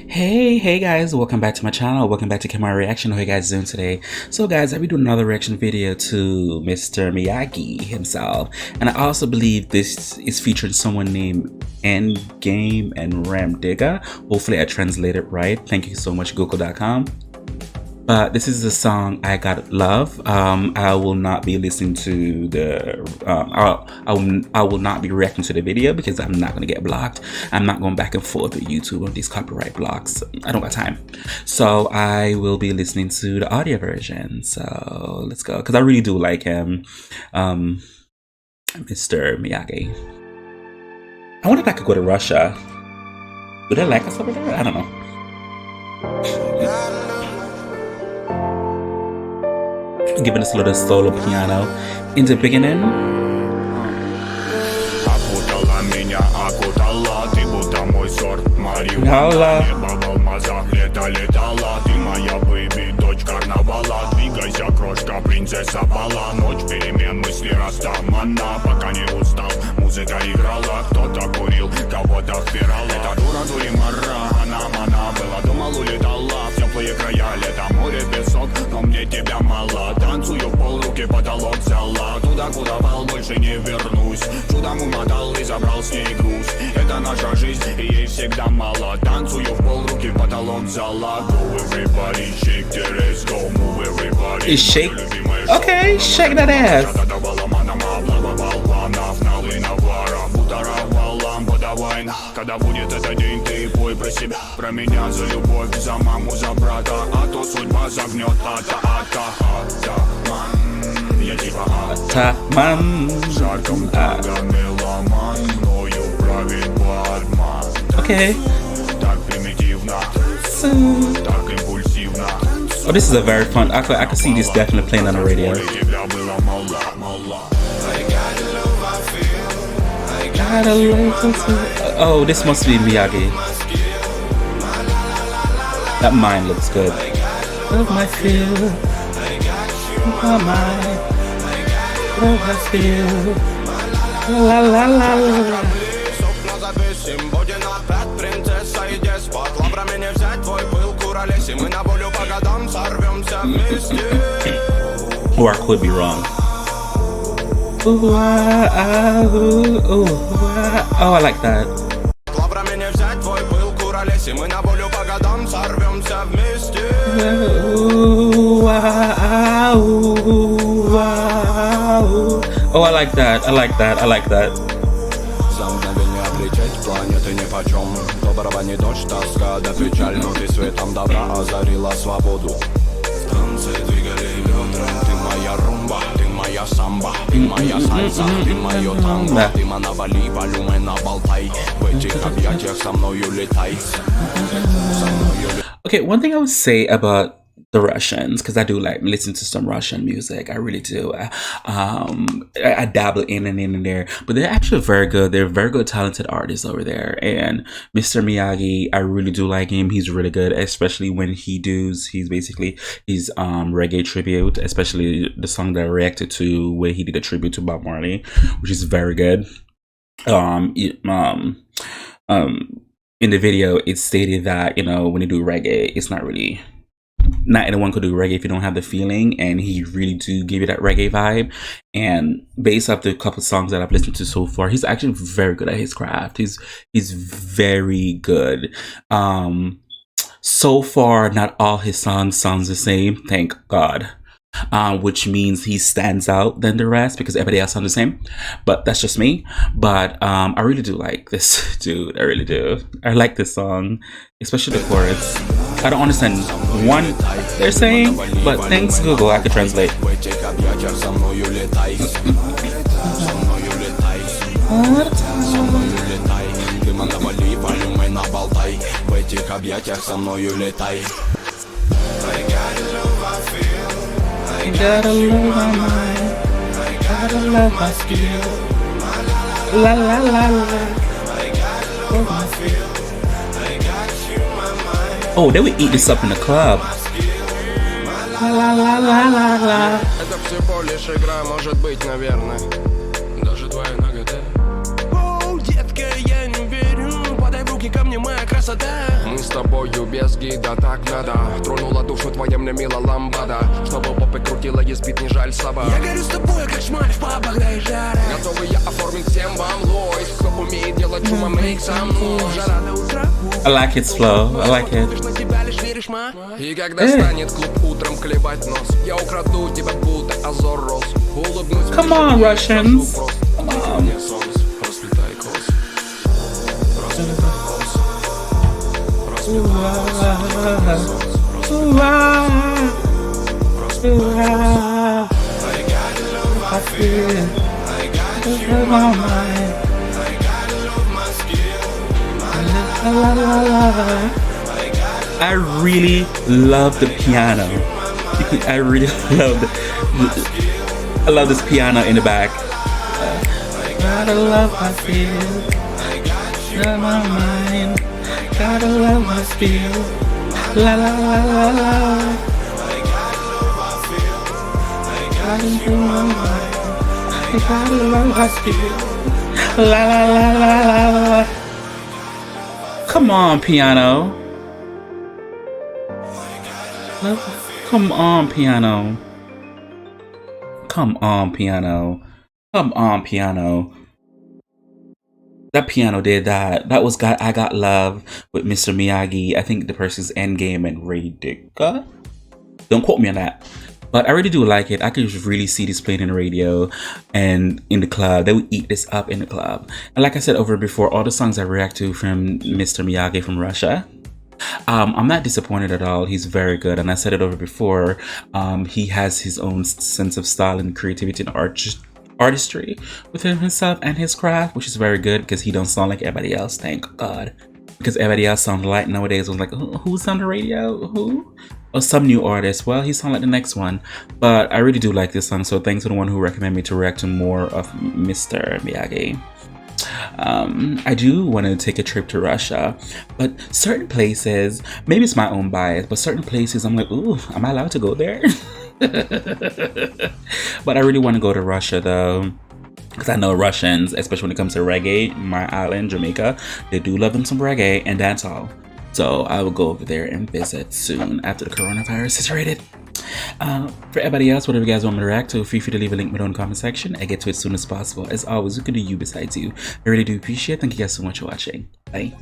Hey guys, welcome back to my channel. Welcome back to Kemari Reaction. How you guys doing today? So guys, I'll be doing another reaction video to Mr. Miyagi himself. And I also believe this is featuring someone named Endgame and Rem Digga. Hopefully I translated right. Thank you so much, Google.com. But this is the song I Got Love. I will not be listening to the I will not be reacting to the video because I'm not gonna get blocked. I'm not going back and forth with YouTube on these copyright blocks. I don't got time. So I will be listening to the audio version. So let's go. Because I really do like him. Mr. Miyagi. I wonder if I could go to Russia. Do they like us over there? I don't know. Giving us a little solo piano in the beginning. Крошка, принцесса бала, ночь перемен, мысли растамана. Пока не устал, музыка играла, кто-то курил, кого-то впирала. Это дура, дуримара, она была, думал, улетала в теплые края, лето, море, песок, но мне тебя мало. Танцую в пол, руки потолок взяла, туда, куда пал, больше не вернусь. Чудом умотал и забрал с ней груз. Это наша жизнь, и ей всегда мало. Танцую в пол, руки потолок взяла. Go everybody, shake the ass, go move everybody. Shake. Okay, shake that ass. Когда будет этот день, ты пой про себя, про меня, за любовь, за маму, за брата. А то судьба загнет атаман. Я типа атаман. В жарком много меломан, мною правит Батман. Okay. Так примитивно, так импульсивно. Oh, this is a very fun. I could see this definitely playing on the radio. Oh, this must be Miyagi. That mine looks good. Love my feel, my mind. Love my feel, la la la la. Or I could be wrong. Oh, I like that. Oh, I like that. I like that. I like that. Планеты нипочем, доброго не дождь, тоска да печаль, но ты светом добра озарила свободу. В танце двигали бедра, ты моя румба, ты моя самба, ты моя сальса, ты мое танго, ты монавали, волюмена болтай, в этих объятиях со мною летай. Okay, one thing I would say about the Russians, because I do like listen to some Russian music, I really do. I dabble in and there, but they're actually very good. They're very good, talented artists over there. And Mr. Miyagi, I really do like him. He's really good, especially when he's basically his reggae tribute, especially the song that I reacted to where he did a tribute to Bob Marley, which is very good. In the video, it stated that, you know, when you do reggae, it's not anyone could do reggae if you don't have the feeling, and he really do give you that reggae vibe. And based off the couple songs that I've listened to so far, he's actually very good at his craft. He's very good. So far, not all his songs sounds the same, thank God. Which means he stands out than the rest because everybody else sounds the same, but that's just me. But I really do like this dude. I really do. I like this song, especially the chorus. I don't understand one they're saying, but thanks Google, I can translate. I gotta love my mind, I gotta love my skill. La la la la. Oh, they would eat this up in the club. La la la la la. Это всего лишь игра, может быть, наверное. Даже твоя нагота Мы с тобою без гида, так надо. Тронула душу твоя мне мила ламбада. Чтобы попы крутила, есть бит, не жаль собак. Я горю с тобой, как шмаль в пабах, да и жара. Готовы я оформить всем вам лойс. Кто умеет делать шума, мейк со мной. Жара до утра. I like its flow. I like it. И когда станет клуб утром клевать нос, я украду тебя, будто озор роз. Улыбнусь. Come on, Russians. Come on. Расплетай кос. I feel in my mind. I really love the piano. I really love this piano in the back. Gotta love my feel in my mind. Gotta love my feel. La la la la la. Gotta love my, gotta love my feel. La la la la la. Come on, piano. Come on, piano. Come on, piano. Come on, piano. That piano did that. That was I Got Love with Mr. Miyagi. I think the person's Endgame and Rem Digga. Don't quote me on that. But I really do like it. I could really see this playing in the radio and in the club. They would eat this up in the club. And like I said over before, all the songs I react to from Mr. Miyagi from Russia, I'm not disappointed at all. He's very good. And I said it over before, he has his own sense of style and creativity and artistry within himself and his craft, which is very good because he don't sound like everybody else, thank God. Because everybody else sounds like nowadays was like, who's on the radio? Who? Or some new artist. Well, he sounds like the next one. But I really do like this song, so thanks to the one who recommended me to react to more of Mr. Miyagi. I do want to take a trip to Russia, but certain places, maybe it's my own bias, but certain places I'm like, ooh, am I allowed to go there? But I really want to go to Russia though, because I know Russians, especially when it comes to reggae, my island, Jamaica, they do love them some reggae and dancehall. So I will go over there and visit soon after the coronavirus is rated. For everybody else, whatever you guys want me to react to, feel free to leave a link below in the comment section. I get to it as soon as possible. As always, we can do you besides you. I really do appreciate it. Thank you guys so much for watching. Bye.